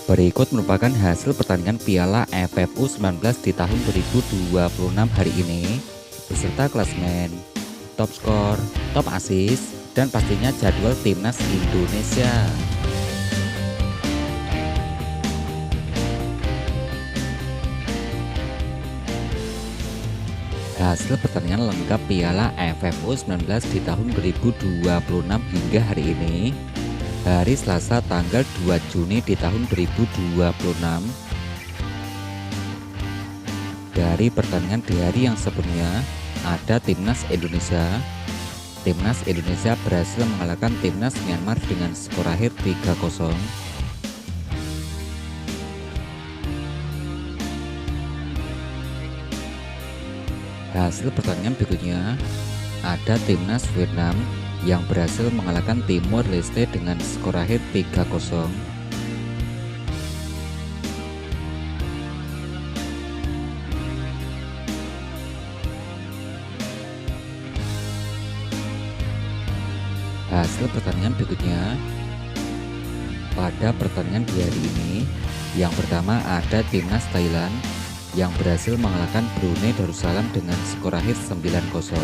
Berikut merupakan hasil pertandingan Piala AFF U19 di tahun 2026 hari ini, beserta klasemen, top skor, top assist, dan pastinya jadwal timnas Indonesia. Hasil pertandingan lengkap Piala AFF U19 di tahun 2026 hingga hari ini, hari Selasa tanggal 2 Juni di tahun 2026. Dari pertandingan di hari yang sebelumnya, ada Timnas Indonesia. Timnas Indonesia berhasil mengalahkan Timnas Myanmar dengan skor akhir 3-0. Hasil pertandingan berikutnya, ada Timnas Vietnam yang berhasil mengalahkan Timor Leste dengan skor akhir 3-0. Hasil pertandingan berikutnya, pada pertandingan di hari ini, yang pertama ada Timnas Thailand yang berhasil mengalahkan Brunei Darussalam dengan skor akhir 9-0.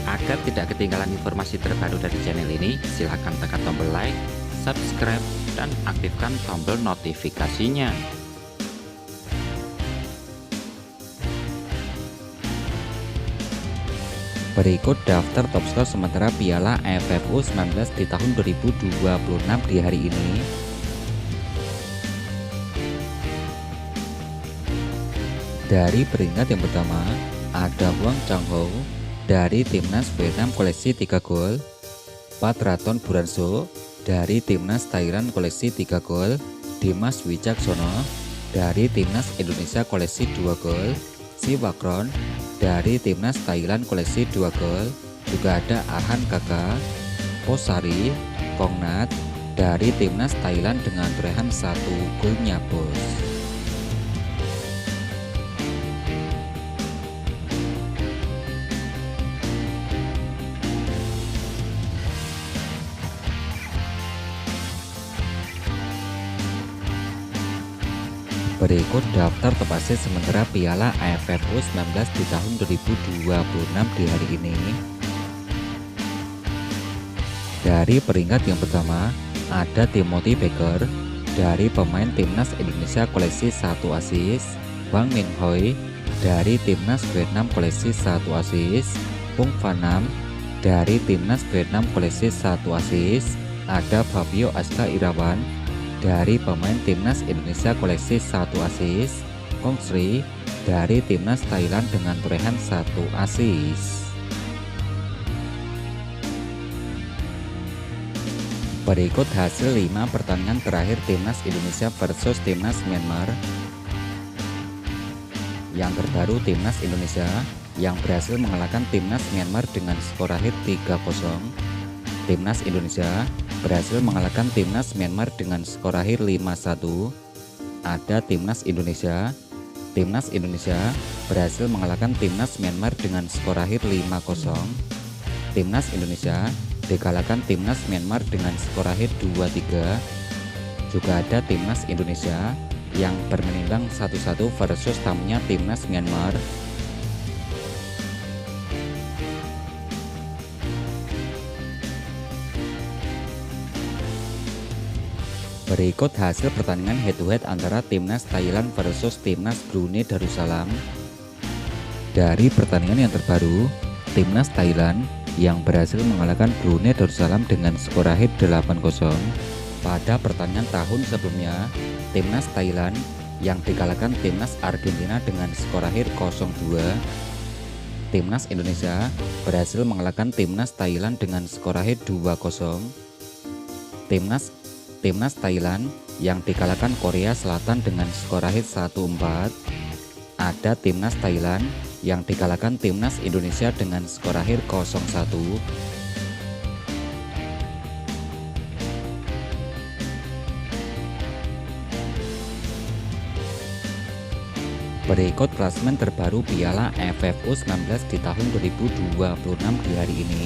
Agar tidak ketinggalan informasi terbaru dari channel ini, silahkan tekan tombol like, subscribe, dan aktifkan tombol notifikasinya. Berikut daftar top skor sementara Piala AFF U19 di tahun 2026 di hari ini. Dari peringkat yang pertama, ada Hwang Chang-ho dari Timnas Vietnam koleksi 3 gol, Patraton Buranso dari Timnas Thailand koleksi 3 gol, Dimas Wicaksono dari Timnas Indonesia koleksi 2 gol, Siwakron dari Timnas Thailand koleksi 2 gol, juga ada Arhan Kaka, Posari, Kongnat dari Timnas Thailand dengan torehan 1 golnya bos. Berikut daftar top assist sementara Piala AFF U19 di tahun 2026 di hari ini. Dari peringkat yang pertama, ada Timothy Baker dari pemain Timnas Indonesia koleksi 1 assist, Wang Min Hoi dari Timnas Vietnam koleksi 1 assist, Pung Van Nam dari Timnas Vietnam koleksi 1 assist, ada Fabio Aska Irawan dari pemain Timnas Indonesia koleksi 1 assist, Kong Sri dari Timnas Thailand dengan torehan 1 assist. Berikut hasil 5 pertandingan terakhir Timnas Indonesia versus Timnas Myanmar. Yang terbaru, Timnas Indonesia yang berhasil mengalahkan Timnas Myanmar dengan skor akhir 3-0. Timnas Indonesia berhasil mengalahkan Timnas Myanmar dengan skor akhir 5-1. Ada Timnas Indonesia. Timnas Indonesia berhasil mengalahkan Timnas Myanmar dengan skor akhir 5-0. Timnas Indonesia dikalahkan Timnas Myanmar dengan skor akhir 2-3. Juga ada Timnas Indonesia yang bermenimbang 1-1 versus tamunya Timnas Myanmar. Berikut hasil pertandingan head-to-head antara Timnas Thailand versus Timnas Brunei Darussalam. Dari pertandingan yang terbaru, Timnas Thailand yang berhasil mengalahkan Brunei Darussalam dengan skor akhir 8-0. Pada pertandingan tahun sebelumnya, Timnas Thailand yang dikalahkan Timnas Argentina dengan skor akhir 0-2. Timnas Indonesia berhasil mengalahkan Timnas Thailand dengan skor akhir 2-0. Timnas timnas Thailand yang dikalahkan Korea Selatan dengan skor akhir 1-4. Ada timnas Thailand yang dikalahkan timnas Indonesia dengan skor akhir 0-1. Berikut klasemen terbaru Piala AFF U19 di tahun 2026 di hari ini.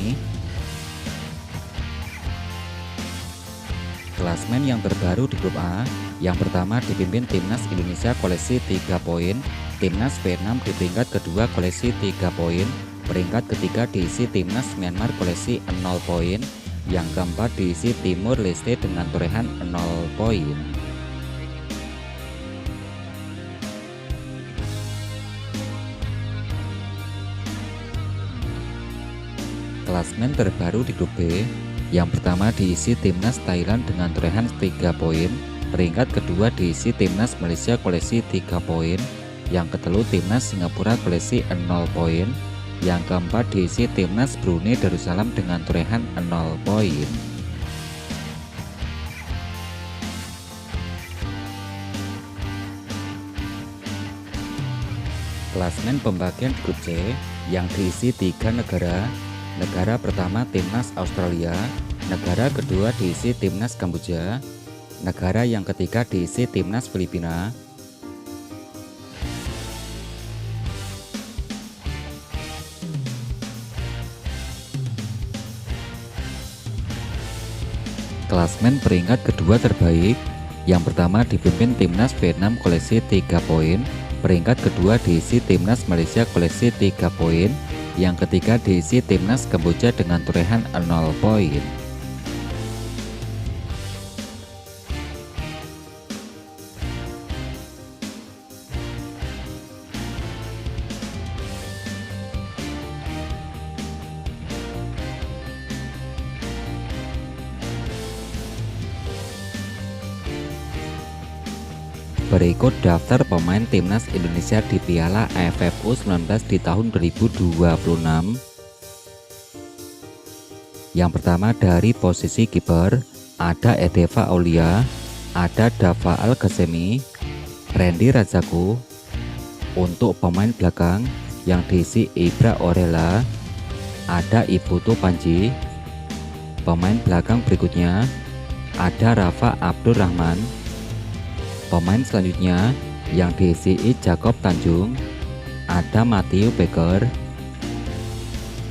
Klasemen yang terbaru di grup A, yang pertama dipimpin timnas Indonesia koleksi 3 poin, timnas Vietnam di peringkat kedua koleksi 3 poin, peringkat ketiga diisi timnas Myanmar koleksi 0 poin, yang keempat diisi Timur Leste dengan torehan 0 poin. Klasemen terbaru di grup B, yang pertama diisi timnas Thailand dengan torehan 3 poin, peringkat kedua diisi timnas Malaysia koleksi 3 poin, yang ketelu timnas Singapura koleksi 0 poin, yang keempat diisi timnas Brunei Darussalam dengan torehan 0 poin. Klasemen pembagian di grup C yang diisi 3 negara. Negara pertama timnas Australia, negara kedua diisi timnas Kamboja, negara yang ketiga diisi timnas Filipina. Klasemen peringkat kedua terbaik, yang pertama dipimpin timnas Vietnam koleksi 3 poin, peringkat kedua diisi timnas Malaysia koleksi 3 poin, yang ketiga diisi timnas Kamboja dengan torehan 0 poin. Berikut daftar pemain timnas Indonesia di Piala AFF U19 di tahun 2026. Yang pertama dari posisi kiper ada Edeva Aulia, ada Dava Al-Ghazemi, Randy Rajaku. Untuk pemain belakang yang diisi Ibra Orela, ada Iputu Panji. Pemain belakang berikutnya ada Rafa Abdurrahman. Pemain selanjutnya yang diisi Jacob Tanjung, ada Matthew Baker.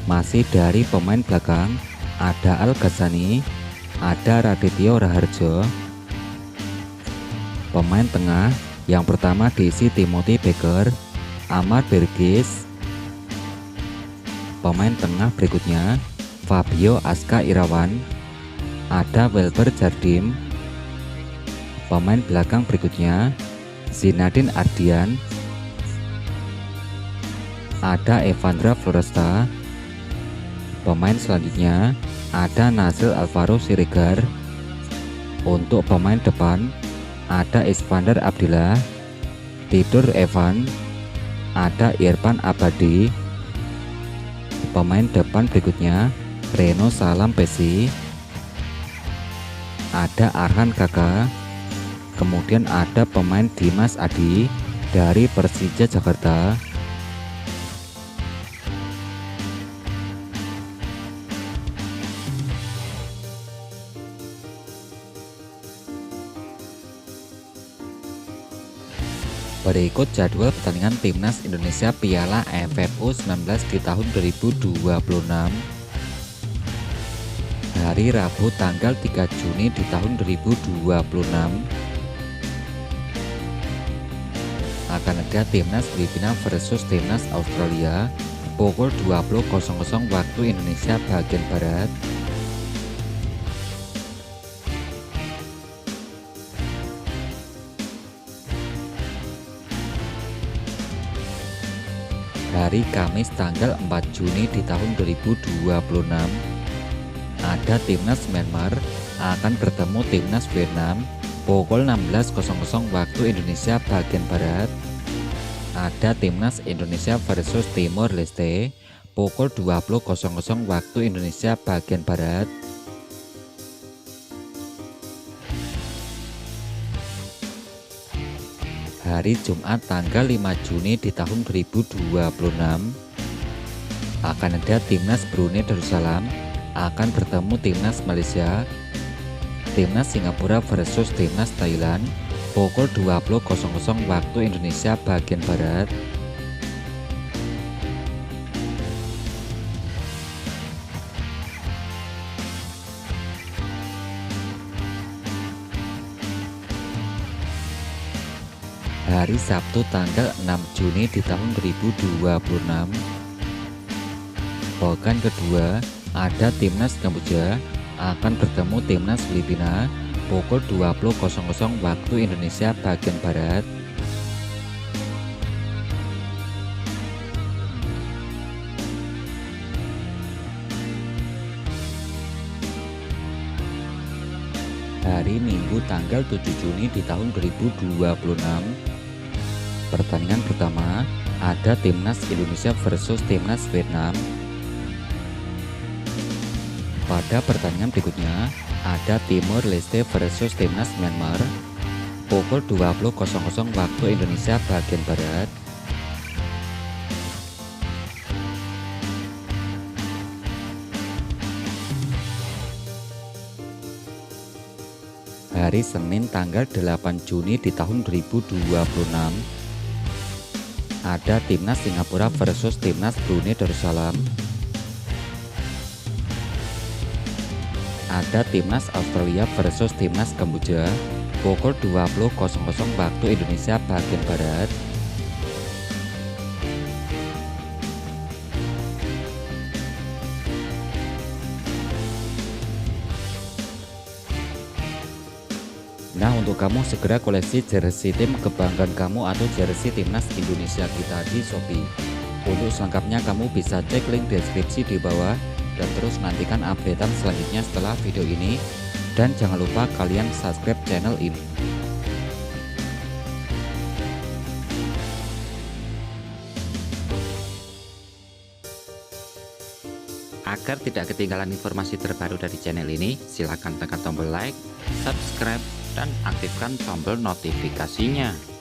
Masih dari pemain belakang ada Al Ghazani, ada Radityo Raharjo. Pemain tengah yang pertama diisi Timothy Baker, Amar Bergis. Pemain tengah berikutnya Fabio Aska Irawan, ada Welber Jardim. Pemain belakang berikutnya Zinedine Ardian, ada Evandra Floresta. Pemain selanjutnya ada Nasil Alvaro Siregar. Untuk pemain depan ada Isvander Abdillah, Tidur Evan, ada Irfan Abadi. Pemain depan berikutnya Reno Salam Pesi, ada Arhan Kaka. Kemudian ada pemain Dimas Adi dari Persija Jakarta. Berikut jadwal pertandingan timnas Indonesia Piala AFF U19 di tahun 2026. Hari Rabu tanggal 3 Juni di tahun 2026 akan ada timnas Filipina versus timnas Australia pukul 20.00 waktu Indonesia bagian Barat. Hari Kamis tanggal 4 Juni di tahun 2026 ada timnas Myanmar akan bertemu timnas Vietnam pukul 16.00 waktu Indonesia bagian Barat. Ada timnas Indonesia versus Timor Leste pukul 20.00 waktu Indonesia bagian Barat. Hari Jumat tanggal 5 Juni di tahun 2026 akan ada Timnas Brunei Darussalam akan bertemu Timnas Malaysia, Timnas Singapura versus Timnas Thailand pukul 20.00 waktu Indonesia bagian Barat. Hari Sabtu tanggal 6 Juni di tahun 2026 pekan kedua ada Timnas Kamboja akan bertemu Timnas Filipina pukul 20.00 waktu Indonesia bagian Barat. Hari Minggu tanggal 7 Juni di tahun 2026 pertandingan pertama ada Timnas Indonesia versus Timnas Vietnam. Pada pertandingan berikutnya ada Timor Leste versus Timnas Myanmar pukul 20.00 waktu Indonesia bagian Barat. Hari Senin tanggal 8 Juni di tahun 2026 ada Timnas Singapura versus Timnas Brunei Darussalam. Ada Timnas Australia versus Timnas Kamboja pukul 20.00 waktu Indonesia bagian Barat. Nah, untuk kamu segera koleksi jersey tim kebanggaan kamu atau jersey Timnas Indonesia kita di Shopee. Untuk selengkapnya kamu bisa cek link deskripsi di bawah dan terus nantikan updatean selanjutnya setelah video ini, dan jangan lupa kalian subscribe channel ini. Agar tidak ketinggalan informasi terbaru dari channel ini, silahkan tekan tombol like, subscribe, dan aktifkan tombol notifikasinya.